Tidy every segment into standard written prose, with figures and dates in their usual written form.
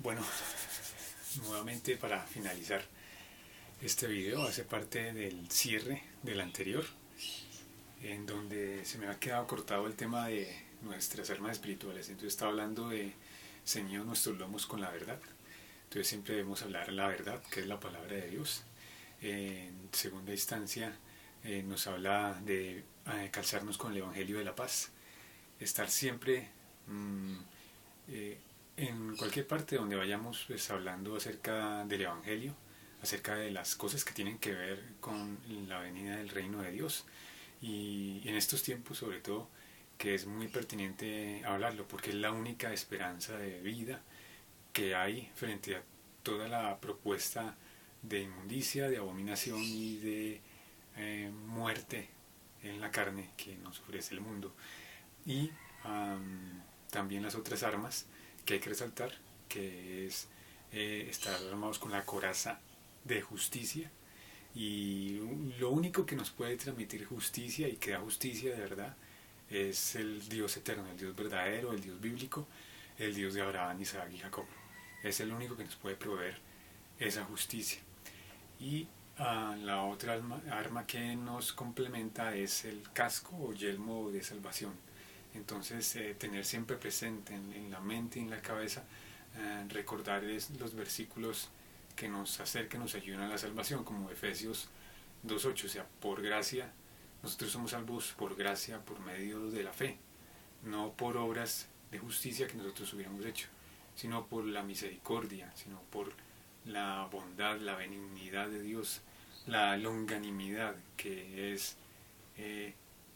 Bueno, nuevamente para finalizar este video, hace parte del cierre del anterior, en donde se me ha quedado cortado el tema de nuestras armas espirituales. Entonces estaba hablando de ceñidos nuestros lomos con la verdad. Entonces siempre debemos hablar la verdad, que es la palabra de Dios. En segunda instancia nos habla de calzarnos con el Evangelio de la Paz. Estar siempre en cualquier parte donde vayamos, pues hablando acerca del Evangelio, acerca de las cosas que tienen que ver con la venida del reino de Dios. Y en estos tiempos, sobre todo, que es muy pertinente hablarlo, porque es la única esperanza de vida que hay frente a toda la propuesta de inmundicia, de abominación y de muerte en la carne que nos ofrece el mundo. Y también las otras armas que hay que resaltar, que es estar armados con la coraza de justicia. Y lo único que nos puede transmitir justicia y que da justicia de verdad es el Dios eterno, el Dios verdadero, el Dios bíblico, el Dios de Abraham, Isaac y Jacob. Es el único que nos puede proveer esa justicia. Y la otra arma que nos complementa es el casco o yelmo de salvación. Entonces tener siempre presente en la mente y en la cabeza, recordar los versículos que nos acercan, nos ayudan a la salvación, como Efesios 2.8, o sea, por gracia, nosotros somos salvos por gracia, por medio de la fe, no por obras de justicia que nosotros hubiéramos hecho, sino por la misericordia, sino por la bondad, la benignidad de Dios, la longanimidad, que es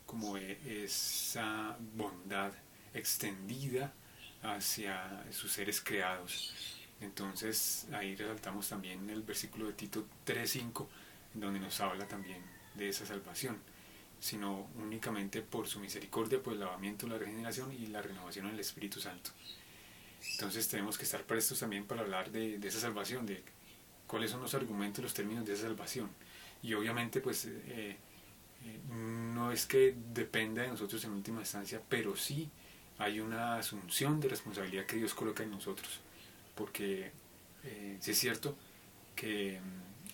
como esa bondad extendida hacia sus seres creados. Entonces ahí resaltamos también el versículo de Tito 3.5, donde nos habla también de esa salvación, sino únicamente por su misericordia, por el lavamiento, la regeneración y la renovación en el Espíritu Santo. Entonces tenemos que estar prestos también para hablar de esa salvación, de cuáles son los argumentos, los términos de esa salvación. Y obviamente pues no es que dependa de nosotros en última instancia, pero sí hay una asunción de responsabilidad que Dios coloca en nosotros, porque sí es cierto que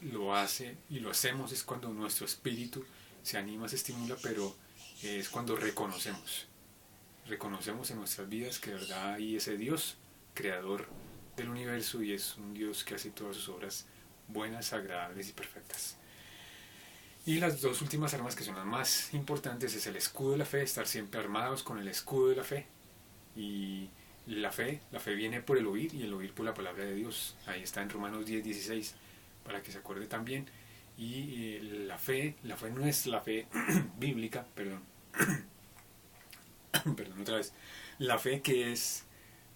lo hace y lo hacemos es cuando nuestro espíritu se anima, se estimula, pero es cuando reconocemos en nuestras vidas que de verdad hay ese Dios creador del universo y es un Dios que hace todas sus obras buenas, agradables y perfectas. Y las dos últimas armas que son las más importantes es el escudo de la fe, estar siempre armados con el escudo de la fe. Y la fe viene por el oír y el oír por la palabra de Dios. Ahí está en Romanos 10:16, para que se acuerde también. Y la fe no es la fe bíblica, perdón, perdón otra vez. La fe que es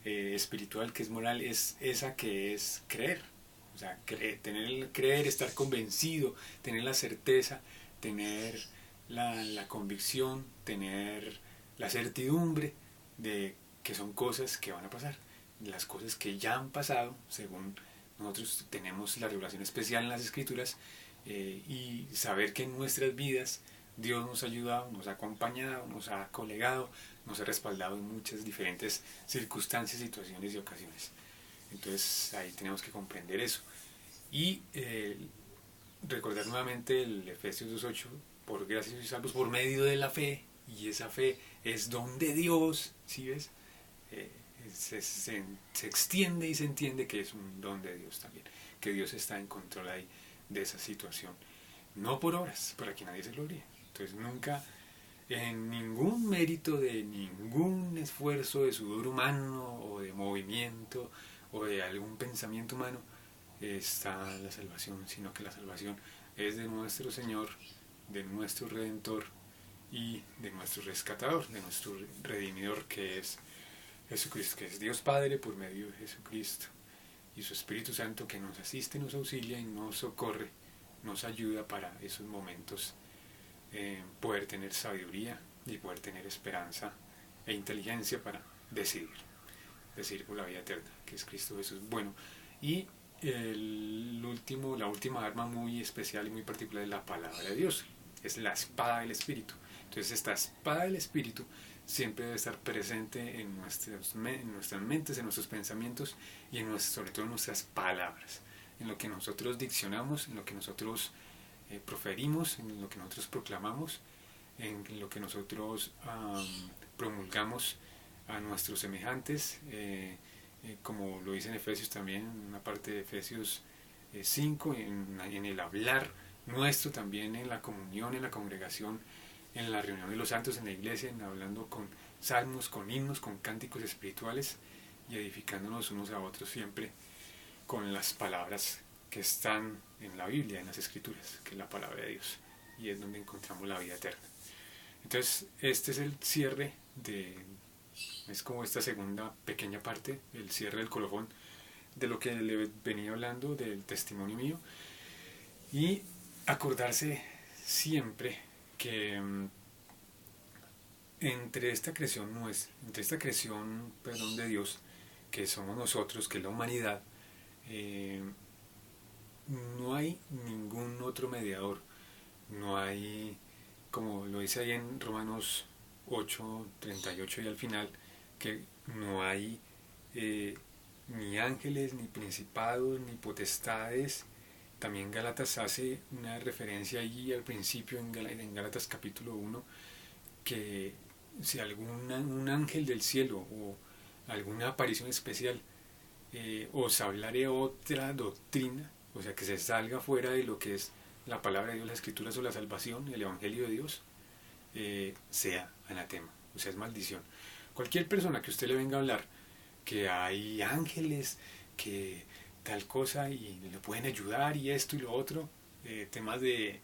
espiritual, que es moral, es esa que es creer. O sea, creer, estar convencido, tener la certeza, tener la convicción, tener la certidumbre de que son cosas que van a pasar. Las cosas que ya han pasado, según nosotros tenemos la revelación especial en las Escrituras, y saber que en nuestras vidas Dios nos ha ayudado, nos ha acompañado, nos ha colegado, nos ha respaldado en muchas diferentes circunstancias, situaciones y ocasiones. Entonces ahí tenemos que comprender eso. Y recordar nuevamente el Efesios 2.8, por gracia sois salvos por medio de la fe, y esa fe es don de Dios, ¿sí ves? Se extiende y se entiende que es un don de Dios también, que Dios está en control ahí de esa situación, no por obras, para que nadie se gloríe. Entonces nunca, en ningún mérito de ningún esfuerzo de sudor humano o de movimiento o de algún pensamiento humano está la salvación, sino que la salvación es de nuestro Señor, de nuestro Redentor y de nuestro Rescatador, de nuestro Redimidor, que es Jesucristo, que es Dios Padre por medio de Jesucristo, y su Espíritu Santo, que nos asiste, nos auxilia y nos socorre, nos ayuda para esos momentos, poder tener sabiduría y poder tener esperanza e inteligencia para decidir por la vida eterna, que es Cristo Jesús. Bueno, y la última arma muy especial y muy particular es la palabra de Dios, es la espada del Espíritu. Entonces esta espada del Espíritu siempre debe estar presente en nuestras mentes, en nuestros pensamientos y sobre todo en nuestras palabras, en lo que nosotros diccionamos, en lo que nosotros proferimos, en lo que nosotros proclamamos, en lo que nosotros promulgamos a nuestros semejantes, como lo dice en Efesios también, en una parte de Efesios 5, en el hablar nuestro también, en la comunión, en la congregación, en la reunión de los santos, en la iglesia, en hablando con salmos, con himnos, con cánticos espirituales y edificándonos unos a otros siempre con las palabras que están en la Biblia, en las Escrituras, que es la palabra de Dios, y es donde encontramos la vida eterna. Entonces, este es el cierre es como esta segunda pequeña parte, el cierre del colofón de lo que le venía hablando, del testimonio mío, y acordarse siempre que entre esta creación de Dios, que somos nosotros, que es la humanidad, no hay ningún otro mediador, no hay, como lo dice ahí en Romanos 8:38 y al final, que no hay ni ángeles, ni principados, ni potestades. También Gálatas hace una referencia allí al principio en Gálatas capítulo 1, que si un ángel del cielo o alguna aparición especial os hablaré otra doctrina, o sea, que se salga fuera de lo que es la palabra de Dios, las escrituras o la salvación, el evangelio de Dios, sea anatema, o sea, es maldición. Cualquier persona que usted le venga a hablar que hay ángeles, que tal cosa y le pueden ayudar y esto y lo otro, temas de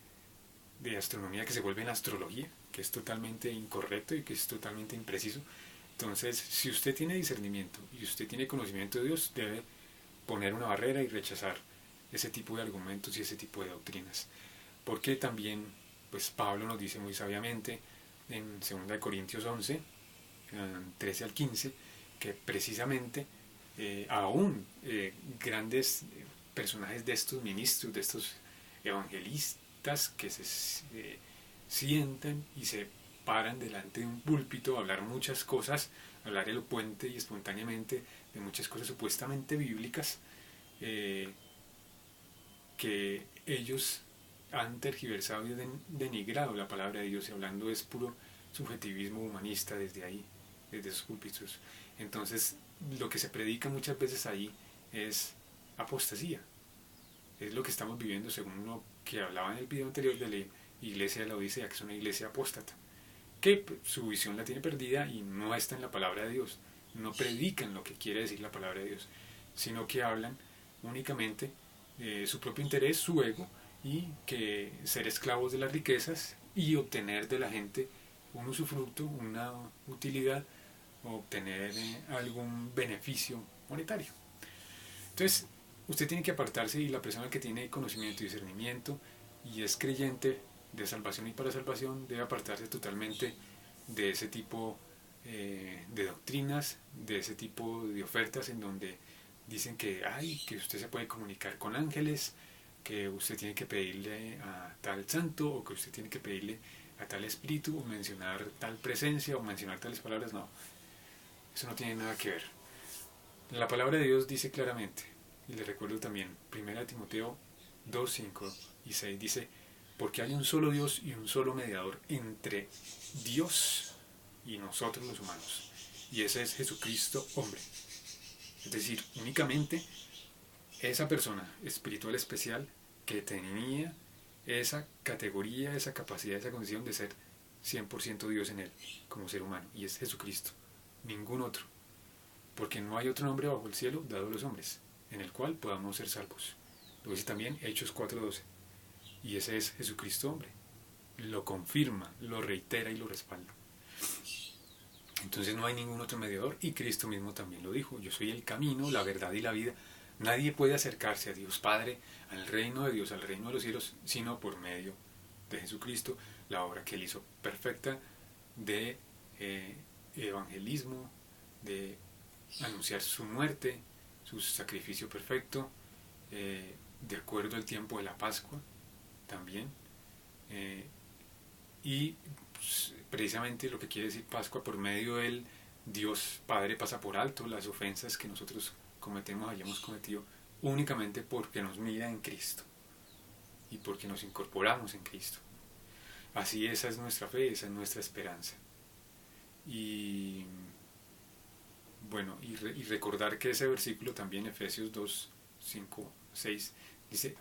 astronomía que se vuelven astrología, que es totalmente incorrecto y que es totalmente impreciso. Entonces, si usted tiene discernimiento y usted tiene conocimiento de Dios, debe poner una barrera y rechazar ese tipo de argumentos y ese tipo de doctrinas. Porque también, pues Pablo nos dice muy sabiamente en 2 Corintios 11, 13 al 15, que precisamente aún grandes personajes de estos ministros, de estos evangelistas que se sientan y se paran delante de un púlpito a hablar muchas cosas, hablar elocuente y espontáneamente de muchas cosas supuestamente bíblicas, que ellos han tergiversado y denigrado la palabra de Dios, y hablando es puro subjetivismo humanista desde ahí, desde esos púlpitos. Entonces, lo que se predica muchas veces ahí es apostasía. Es lo que estamos viviendo según lo que hablaba en el video anterior de la iglesia de la Odisea, que es una iglesia apóstata, que su visión la tiene perdida y no está en la palabra de Dios. No predican lo que quiere decir la palabra de Dios, sino que hablan únicamente su propio interés, su ego, y que ser esclavos de las riquezas y obtener de la gente un usufructo, una utilidad, o obtener algún beneficio monetario. Entonces, usted tiene que apartarse, y la persona que tiene conocimiento y discernimiento y es creyente de salvación y para salvación debe apartarse totalmente de ese tipo de doctrinas, de ese tipo de ofertas en donde dicen que usted se puede comunicar con ángeles, que usted tiene que pedirle a tal santo, o que usted tiene que pedirle a tal espíritu, o mencionar tal presencia, o mencionar tales palabras. No, eso no tiene nada que ver. La palabra de Dios dice claramente, y le recuerdo también, 1 Timoteo 2, 5 y 6, dice: porque hay un solo Dios y un solo mediador entre Dios y nosotros los humanos, y ese es Jesucristo hombre. Es decir, únicamente esa persona espiritual especial que tenía esa categoría, esa capacidad, esa condición de ser 100% Dios en él, como ser humano, y es Jesucristo, ningún otro, porque no hay otro nombre bajo el cielo dado a los hombres en el cual podamos ser salvos. Lo dice también Hechos 4:12, y ese es Jesucristo hombre, lo confirma, lo reitera y lo respalda. Entonces no hay ningún otro mediador, y Cristo mismo también lo dijo: yo soy el camino, la verdad y la vida. Nadie puede acercarse a Dios Padre, al reino de Dios, al reino de los cielos, sino por medio de Jesucristo, la obra que él hizo perfecta de evangelismo, de anunciar su muerte, su sacrificio perfecto, de acuerdo al tiempo de la Pascua también, y precisamente lo que quiere decir Pascua, por medio de él Dios Padre pasa por alto las ofensas que nosotros cometemos, hayamos cometido, únicamente porque nos mira en Cristo y porque nos incorporamos en Cristo. Así esa es nuestra fe, esa es nuestra esperanza. Y bueno, y recordar que ese versículo también, Efesios 2, 5, 6, dice,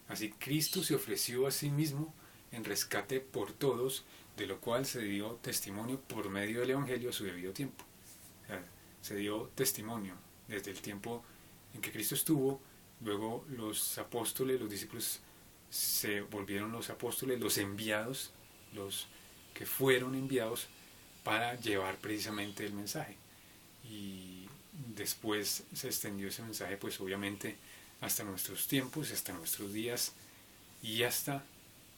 así Cristo se ofreció a sí mismo en rescate por todos, de lo cual se dio testimonio por medio del Evangelio a su debido tiempo. O sea, se dio testimonio desde el tiempo en que Cristo estuvo, luego los apóstoles, los discípulos se volvieron los apóstoles, los enviados, los que fueron enviados para llevar precisamente el mensaje. Y después se extendió ese mensaje, pues obviamente hasta nuestros tiempos, hasta nuestros días y hasta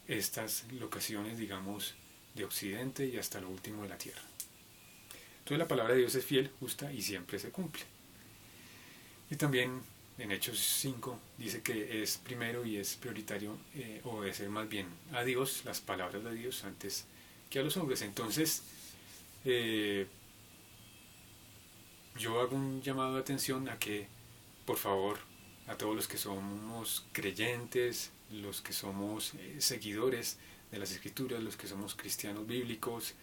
estas locaciones, digamos, de Occidente y hasta lo último de la tierra. Entonces la palabra de Dios es fiel, justa y siempre se cumple. Y también en Hechos 5 dice que es primero y es prioritario obedecer más bien a Dios, las palabras de Dios, antes que a los hombres. Entonces yo hago un llamado de atención a que, por favor, a todos los que somos creyentes, los que somos seguidores de las Escrituras, los que somos cristianos bíblicos,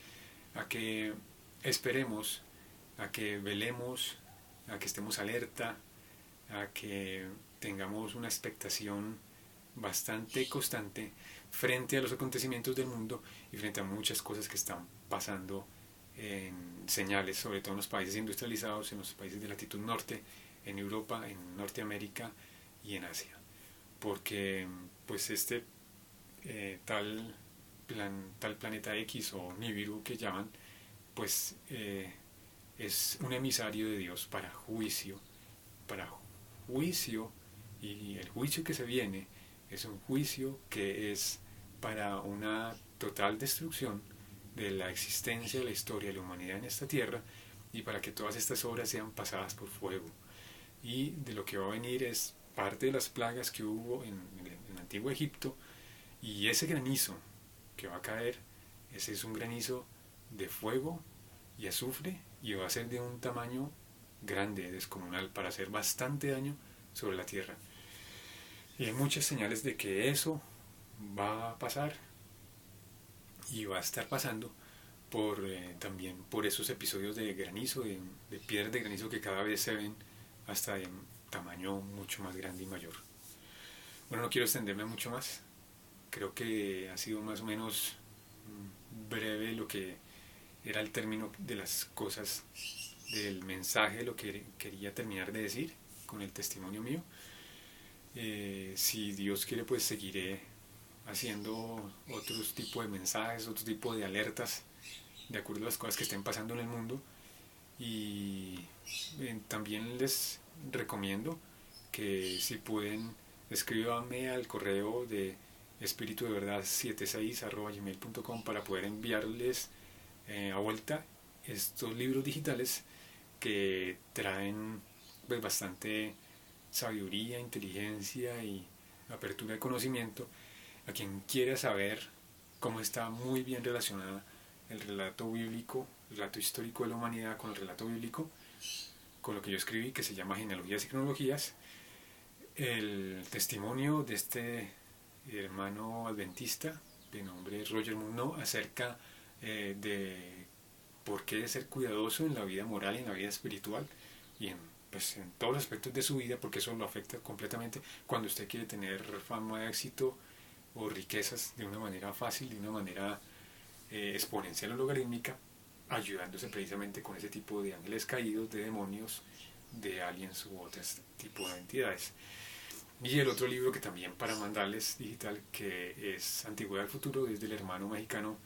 a que esperemos, a que velemos, a que estemos alerta, a que tengamos una expectación bastante constante frente a los acontecimientos del mundo y frente a muchas cosas que están pasando en señales, sobre todo en los países industrializados, en los países de latitud norte, en Europa, en Norteamérica y en Asia. Porque pues este tal planeta X o Nibiru que llaman, pues es un emisario de Dios para juicio, y el juicio que se viene es un juicio que es para una total destrucción de la existencia, de la historia de la humanidad en esta tierra, y para que todas estas obras sean pasadas por fuego. Y de lo que va a venir es parte de las plagas que hubo en el antiguo Egipto, y ese granizo que va a caer, ese es un granizo de fuego y azufre, y va a ser de un tamaño grande, descomunal, para hacer bastante daño sobre la tierra. Y hay muchas señales de que eso va a pasar y va a estar pasando también por esos episodios de granizo, de piedras de granizo que cada vez se ven hasta de tamaño mucho más grande y mayor. Bueno, no quiero extenderme mucho más. Creo que ha sido más o menos breve lo que era el término de las cosas del mensaje, lo que quería terminar de decir con el testimonio mío. Si Dios quiere, pues seguiré haciendo otros tipos de mensajes, otro tipo de alertas de acuerdo a las cosas que estén pasando en el mundo. Y también les recomiendo que si pueden, escríbanme al correo de espiritudeverdad76@gmail.com para poder enviarles a vuelta estos libros digitales que traen pues bastante sabiduría, inteligencia y apertura de conocimiento a quien quiera saber cómo está muy bien relacionada el relato bíblico, el relato histórico de la humanidad con el relato bíblico, con lo que yo escribí, que se llama Genealogías y Cronologías, el testimonio de este hermano adventista de nombre Roger Munro acerca de por qué ser cuidadoso en la vida moral y en la vida espiritual y en todos los aspectos de su vida, porque eso lo afecta completamente cuando usted quiere tener fama, éxito o riquezas de una manera fácil, de una manera exponencial o logarítmica, ayudándose precisamente con ese tipo de ángeles caídos, de demonios, de aliens u otros tipos de entidades. Y el otro libro que también para mandarles digital, que es Antigüedad al Futuro, es del hermano mexicano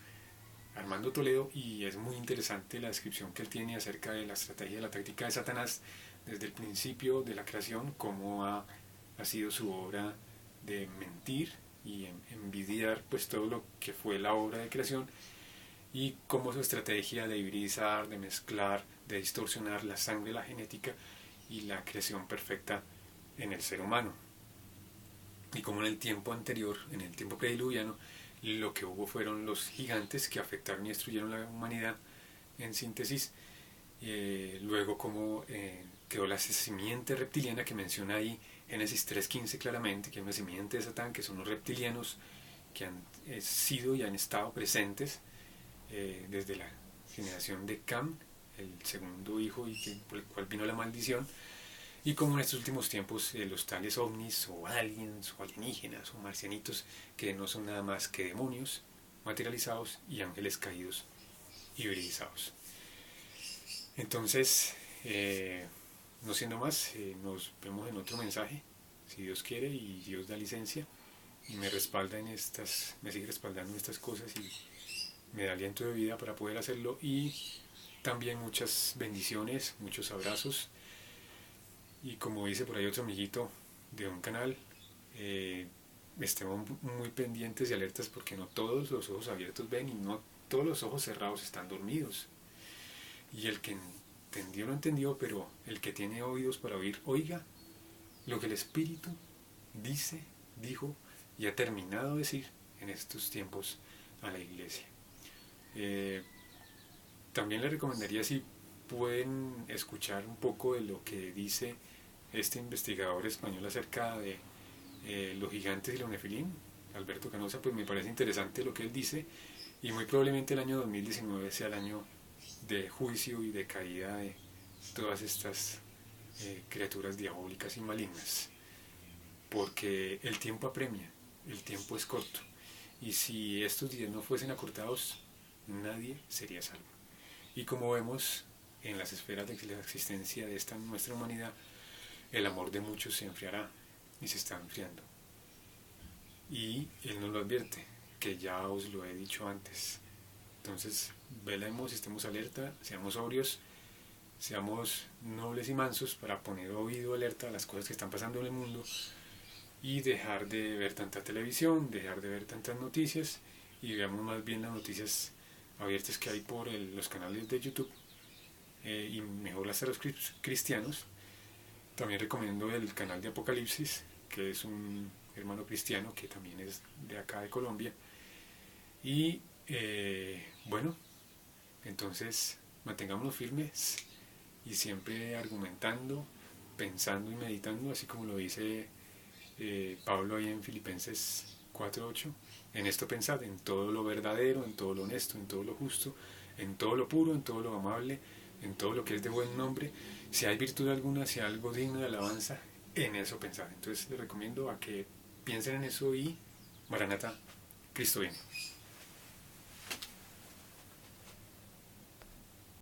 Armando Toledo, y es muy interesante la descripción que él tiene acerca de la estrategia, de la táctica de Satanás desde el principio de la creación, cómo ha sido su obra de mentir y envidiar pues todo lo que fue la obra de creación, y cómo su estrategia de hibridizar, de mezclar, de distorsionar la sangre, la genética y la creación perfecta en el ser humano, y cómo en el tiempo anterior, en el tiempo prediluviano, lo que hubo fueron los gigantes que afectaron y destruyeron la humanidad, en síntesis. Luego como quedó la simiente reptiliana que menciona ahí Génesis 3.15 claramente, que es una simiente de Satán, que son los reptilianos que han sido y han estado presentes desde la generación de Cam, el segundo hijo y por el cual vino la maldición. Y como en estos últimos tiempos los tales ovnis o aliens o alienígenas o marcianitos, que no son nada más que demonios materializados y ángeles caídos hibridizados. Entonces, no siendo más, nos vemos en otro mensaje, si Dios quiere y Dios da licencia y me respalda en estas, me sigue respaldando en estas cosas y me da aliento de vida para poder hacerlo, y también muchas bendiciones, muchos abrazos. Y como dice por ahí otro amiguito de un canal, estemos muy pendientes y alertas, porque no todos los ojos abiertos ven y no todos los ojos cerrados están dormidos. Y el que entendió, no entendió, pero el que tiene oídos para oír, oiga lo que el Espíritu dice, dijo y ha terminado de decir en estos tiempos a la iglesia. También le recomendaría, si pueden escuchar un poco de lo que dice este investigador español acerca de los gigantes y los nefilim, Alberto Canosa, pues me parece interesante lo que él dice, y muy probablemente el año 2019 sea el año de juicio y de caída de todas estas criaturas diabólicas y malignas, porque el tiempo apremia, el tiempo es corto, y si estos días no fuesen acortados, nadie sería salvo. Y como vemos en las esferas de la existencia de esta nuestra humanidad, el amor de muchos se enfriará y se está enfriando. Y Él nos lo advierte, que ya os lo he dicho antes. Entonces, velemos, estemos alerta, seamos sobrios, seamos nobles y mansos para poner oído alerta a las cosas que están pasando en el mundo y dejar de ver tanta televisión, dejar de ver tantas noticias, y veamos más bien las noticias abiertas que hay por los canales de YouTube, y mejor las de los cristianos. También recomiendo el canal de Apocalipsis, que es un hermano cristiano que también es de acá de Colombia. Y bueno, entonces mantengámonos firmes y siempre argumentando, pensando y meditando, así como lo dice Pablo ahí en Filipenses 4.8. En esto pensad, en todo lo verdadero, en todo lo honesto, en todo lo justo, en todo lo puro, en todo lo amable, en todo lo que es de buen nombre, si hay virtud alguna, si hay algo digno de alabanza, en eso pensad. Entonces les recomiendo a que piensen en eso y Maranatha, Cristo viene.